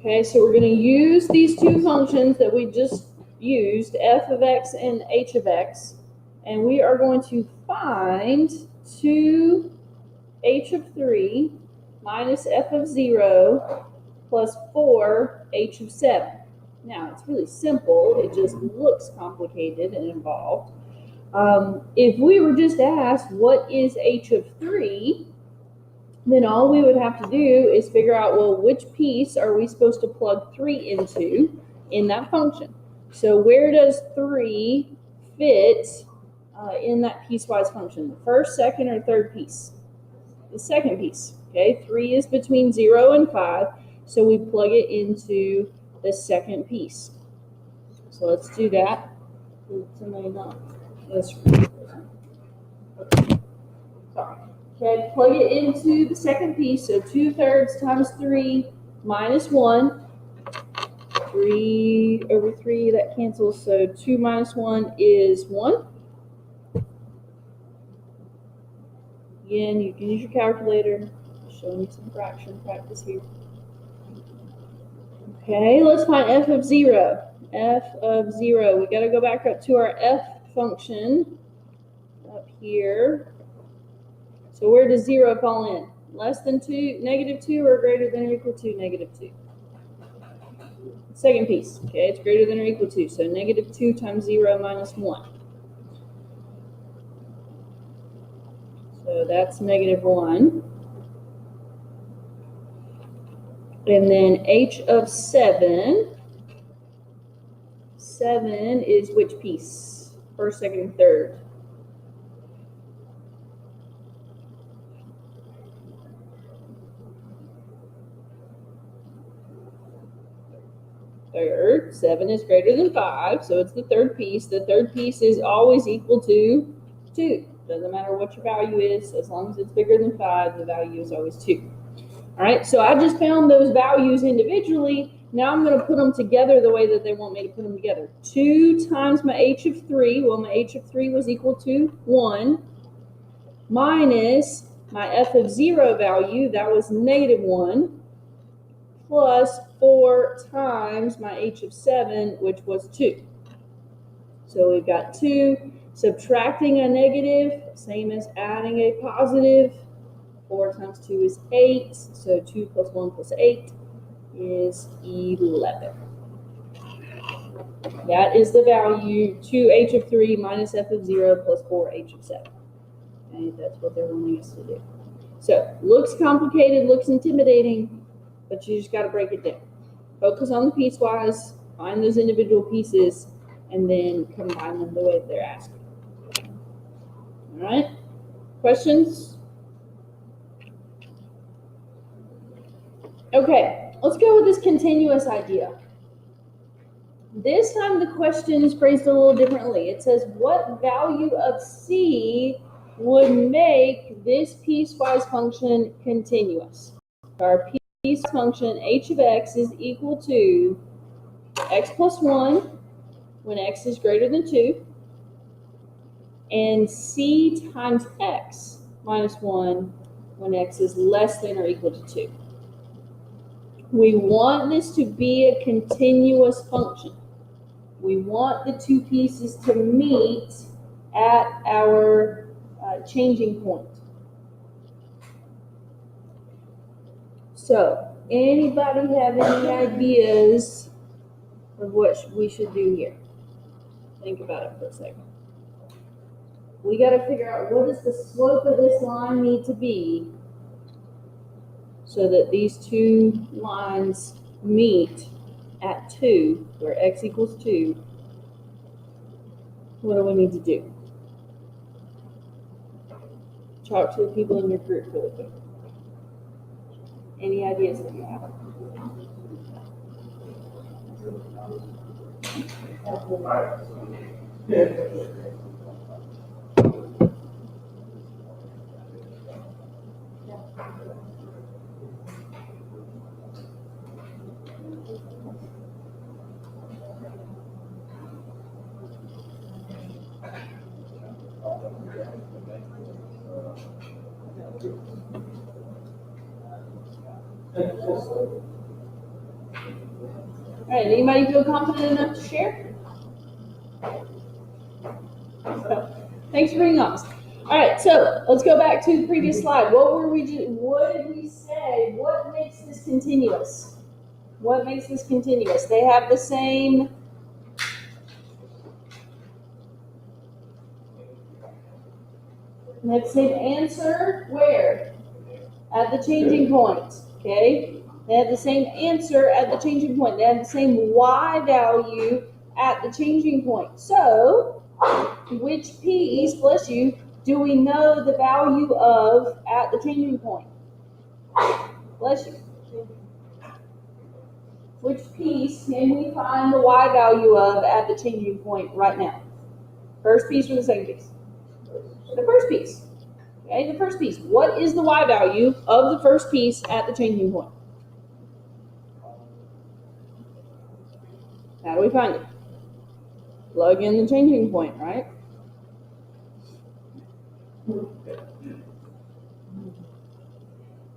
Okay, so we're going to use these two functions that we just used, f of x and h of x, and we are going to find 2h of 3 minus f of 0 plus 4h of 7. Now, it's really simple. It just looks complicated and involved. If we were just asked what is h of 3, then all we would have to do is figure out, well, which piece are we supposed to plug 3 into in that function? So where does 3 fit in that piecewise function? The first, second, or third piece? The second piece. Okay, 3 is between 0 and 5, so we plug it into the second piece. So let's do that. Sorry. Okay, plug it into the second piece, so 2/3 times 3 minus 1. 3 over 3, that cancels, so 2 minus 1 is 1. Again, you can use your calculator. Showing you some fraction practice here. Okay, let's find f of 0. F of 0. We got to go back up to our f function up here. So where does 0 fall in? Less than 2, negative 2, or greater than or equal to negative 2? Second piece. Okay, it's greater than or equal to. So negative 2 times 0 minus 1. So that's negative 1. And then h of 7. 7 is which piece? First, second, and third. Third. 7 is greater than 5, so it's the third piece. The third piece is always equal to 2. Doesn't matter what your value is, as long as it's bigger than 5, the value is always 2. All right, so I just found those values individually. Now I'm going to put them together the way that they want me to put them together. 2 times my h of 3, well, my h of 3 was equal to 1, minus my f of 0 value, that was negative 1, plus 4 times my h of 7, which was 2. So we've got 2, subtracting a negative, same as adding a positive. 4 times 2 is 8, so 2 plus 1 plus 8 is 11. That is the value, 2h of 3 minus f of 0 plus 4h of 7. Okay, that's what they're wanting us to do. So, looks complicated, looks intimidating, but you just got to break it down. Focus on the piecewise, find those individual pieces, and then combine them the way they're asking. All right? Questions? Okay, let's go with this continuous idea. This time the question is phrased a little differently. It says, what value of c would make this piecewise function continuous? Our piecewise function h of x is equal to x plus 1 when x is greater than 2, and c times x minus 1 when x is less than or equal to 2. We want this to be a continuous function. We want the two pieces to meet at our changing point. So, anybody have any ideas of what we should do here? Think about it for a second. We got to figure out, what does the slope of this line need to be so that these two lines meet at 2, where x equals 2. What do we need to do? Talk to the people in your group really quick. Any ideas that you have? All right, anybody feel confident enough to share? So, thanks for being honest. All right, so let's go back to the previous slide. What did we say? What makes this continuous? What makes this continuous? They have the same answer where? At the changing point, okay? They have the same answer at the changing point. They have the same y value at the changing point. So, which piece, bless you, do we know the value of at the changing point? Bless you. Which piece can we find the y value of at the changing point right now? First piece or the second piece? The first piece. Okay, the first piece. What is the y value of the first piece at the changing point? How do we find it? Plug in the changing point, right?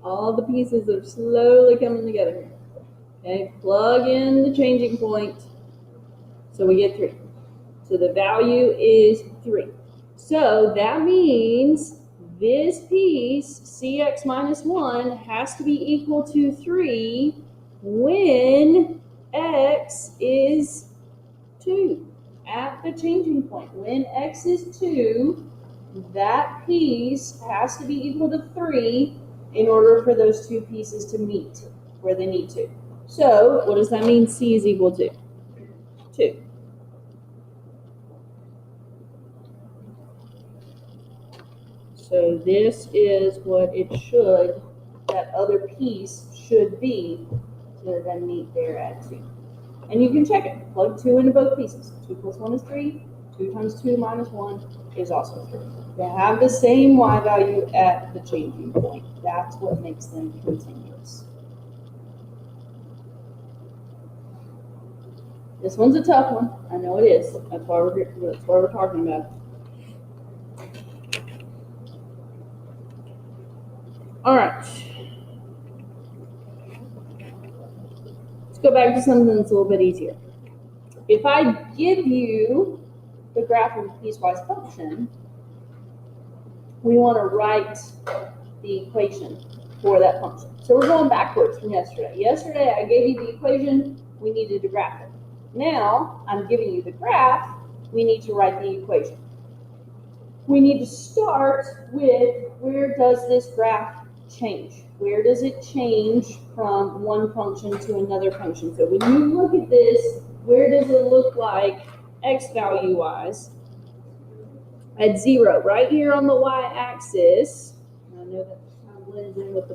All the pieces are slowly coming together here. Okay, plug in the changing point, so we get 3. So the value is 3. So that means this piece, cx minus 1, has to be equal to 3 when x is 2 at the changing point. When x is 2, that piece has to be equal to 3 in order for those two pieces to meet where they need to. So what does that mean c is equal to? 2. So this is what it should, that other piece should be to then meet there at 2. And you can check it. Plug 2 into both pieces. 2 plus 1 is 3. 2 times 2 minus 1 is also 3. They have the same y value at the changing point. That's what makes them continuous. This one's a tough one. I know it is. That's why we're talking about it. All right. Let's go back to something that's a little bit easier. If I give you the graph of a piecewise function, we want to write the equation for that function. So we're going backwards from yesterday. Yesterday I gave you the equation, we needed to graph it. Now I'm giving you the graph, we need to write the equation. We need to start with where does this graph change? Where does it change from one function to another function? So when you look at this, where does it look like x value wise? At 0, right here on the y-axis. I know that kind of blends in with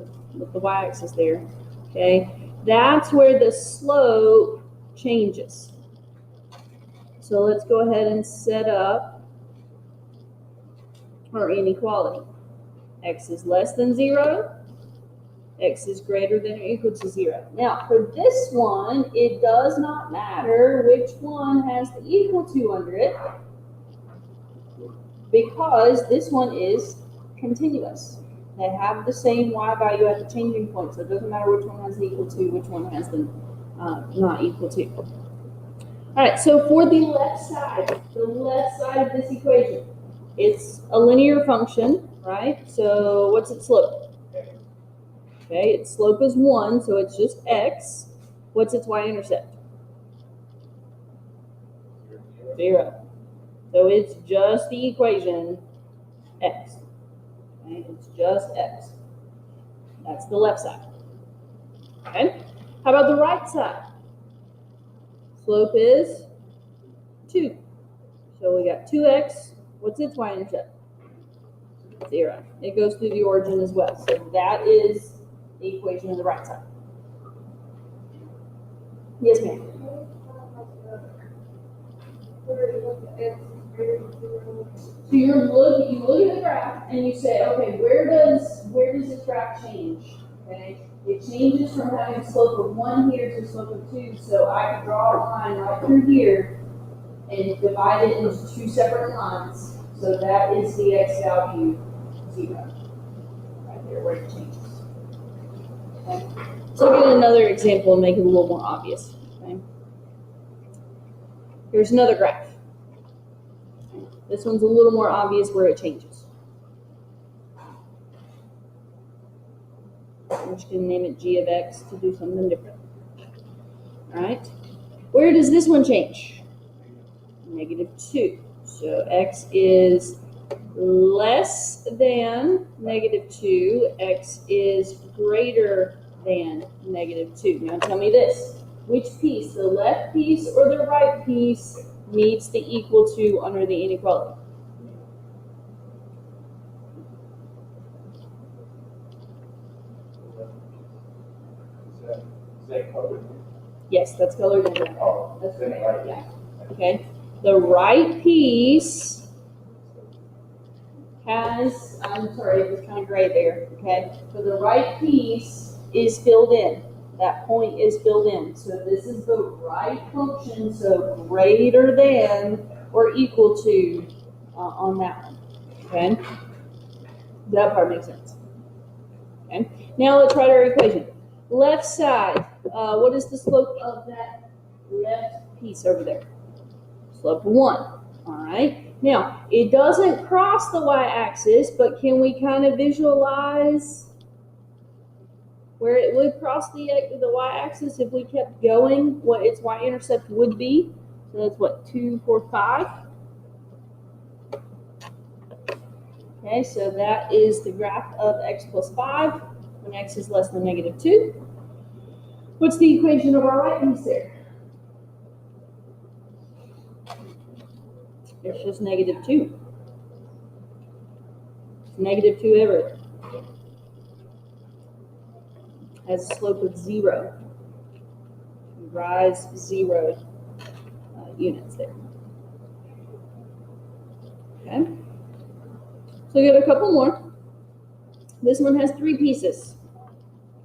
the y-axis there. Okay, that's where the slope changes. So let's go ahead and set up our inequality. X is less than 0. X is greater than or equal to 0. Now, for this one, it does not matter which one has the equal to under it, because this one is continuous. They have the same y value at the changing point, so it doesn't matter which one has the equal to, which one has the not equal to. All right, so for the left side of this equation, it's a linear function, right? So what's its slope? Okay, its slope is 1, so it's just x. What's its y-intercept? 0. So it's just the equation x. Okay, it's just x. That's the left side. Okay, how about the right side? Slope is 2. So we got 2x. What's its y-intercept? 0. It goes through the origin as well. So that is the equation on the right side. Yes, ma'am. So you look at the graph and you say, okay, where does this graph change? Okay, it changes from having a slope of 1 here to a slope of 2. So I could draw a line right through here and divide it into 2 separate lines. So that is the x value 0. Right there where it changes. Okay. So I'll get another example and make it a little more obvious. Okay. Here's another graph. This one's a little more obvious where it changes. I'm just going to name it g of x to do something different. All right. Where does this one change? -2. So x is less than -2. X is greater than -2. Now tell me this. Which piece, the left piece or the right piece, needs the equal to under the inequality? Is that colored? Yes, that's colored in there. Oh, That's right. correct. Yeah. Okay. The right piece has, I'm sorry, it was kind of gray there. Okay. So the right piece is filled in. That point is filled in. So this is the right function. So greater than or equal to on that one. Okay. That part makes sense. Okay. Now let's write our equation. Left side. What is the slope of that left piece over there? Slope of 1. All right. Now, it doesn't cross the y-axis, but can we kind of visualize where it would cross the y-axis if we kept going, what its y-intercept would be? So that's what, 2, 4, 5? Okay, so that is the graph of x plus 5 when x is less than -2. What's the equation of our right piece there? It's just -2. -2 everywhere. Has a slope of 0. Rise 0 units there. Okay. So we got a couple more. This one has 3 pieces.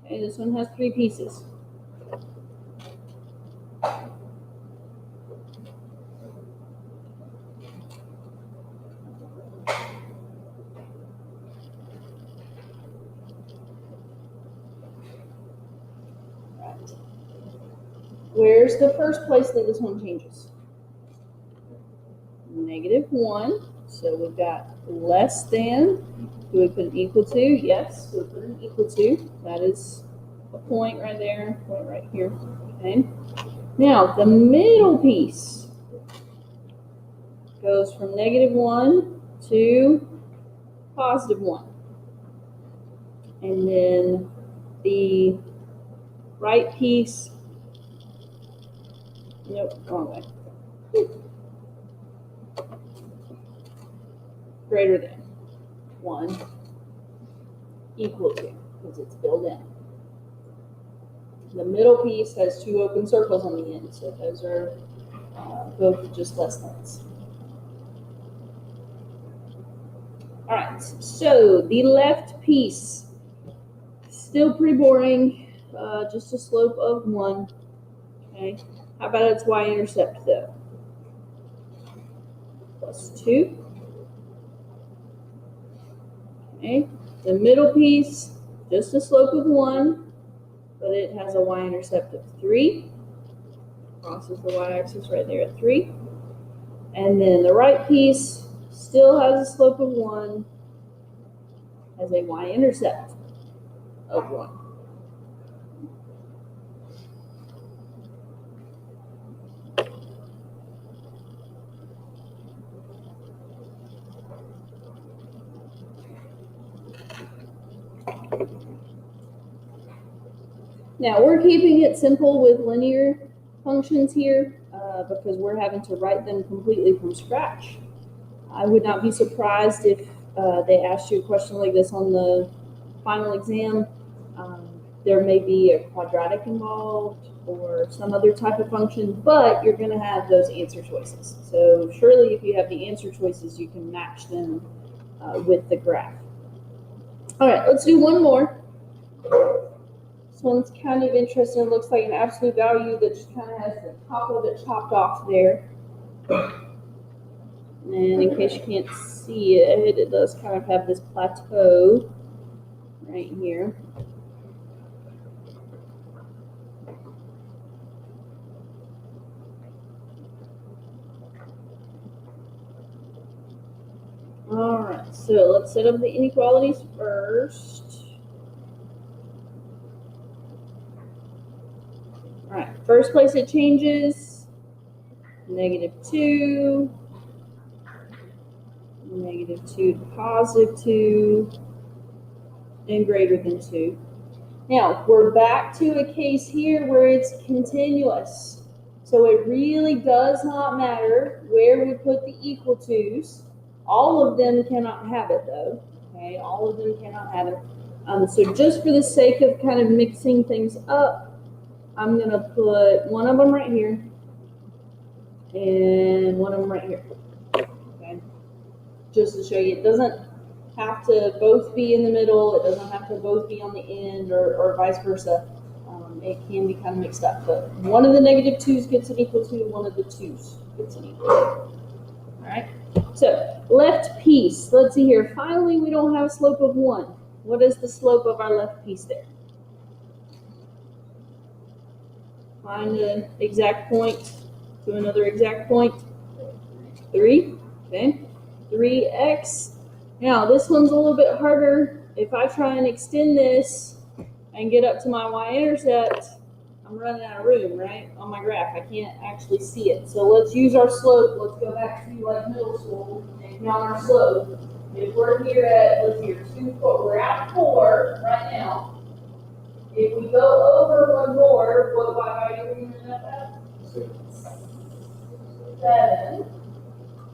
Okay, this one has 3 pieces. Where's the first place that this one changes? -1. So we've got less than. Do we put an equal to? Yes, we put an equal to. That is a point right there, point right here. Okay. Now the middle piece goes from -1 to +1. And then the right piece, nope, wrong way. Greater than 1 equal to, because it's filled in. The middle piece has 2 open circles on the end, so those are both just less than's. All right, so the left piece, still pretty boring, just a slope of 1. Okay, how about its y-intercept though? +2. Okay, the middle piece, just a slope of 1, but it has a y-intercept of 3. Crosses the y-axis right there at 3. And then the right piece still has a slope of 1, has a y-intercept of 1. Now we're keeping it simple with linear functions here because we're having to write them completely from scratch. I would not be surprised if they asked you a question like this on the final exam. There may be a quadratic involved or some other type of function, but you're going to have those answer choices. So surely if you have the answer choices, you can match them with the graph. All right, let's do one more. This one's kind of interesting. It looks like an absolute value that just kind of has the top of it chopped off there. And in case you can't see it, it does kind of have this plateau right here. right, so let's set up the inequalities first. All right, first place it changes, -2, -2 to +2, and greater than 2. Now, we're back to a case here where it's continuous. So it really does not matter where we put the equal to's. All of them cannot have it though. Okay, all of them cannot have it. So just for the sake of kind of mixing things up, I'm going to put one of them right here and one of them right here. Okay, just to show you, it doesn't have to both be in the middle. It doesn't have to both be on the end or vice versa. It can be kind of mixed up, but one of the -2's gets an equal to, one of the 2's gets an equal to. All right, so left piece, let's see here. Finally, we don't have a slope of 1. What is the slope of our left piece there? Find an exact point to another exact point. 3, okay, 3x. Now, this one's a little bit harder. If I try and extend this and get up to my y-intercept, I'm running out of room, right, on my graph. I can't actually see it. So let's use our slope. Let's go back to like middle school and count our slope. If we're here at, let's see, 2, 4, we're at 4 right now. If we go over one more, what y value are we going to end up at? 7.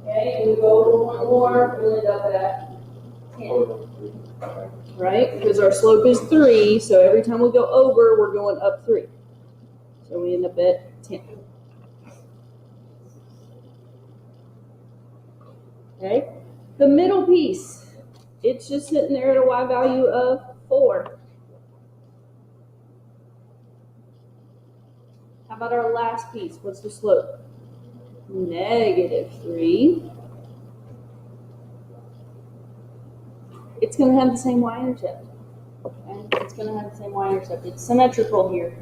Okay, and we go over one more, we'll end up at 10. Right? Because our slope is 3, so every time we go over, we're going up 3. So we end up at 10. Okay? The middle piece, it's just sitting there at a y value of 4. How about our last piece? What's the slope? -3. It's going to have the same y-intercept. Okay? It's going to have the same y-intercept. It's symmetrical here.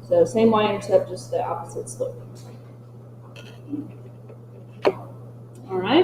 So same y-intercept, just the opposite slope. All right.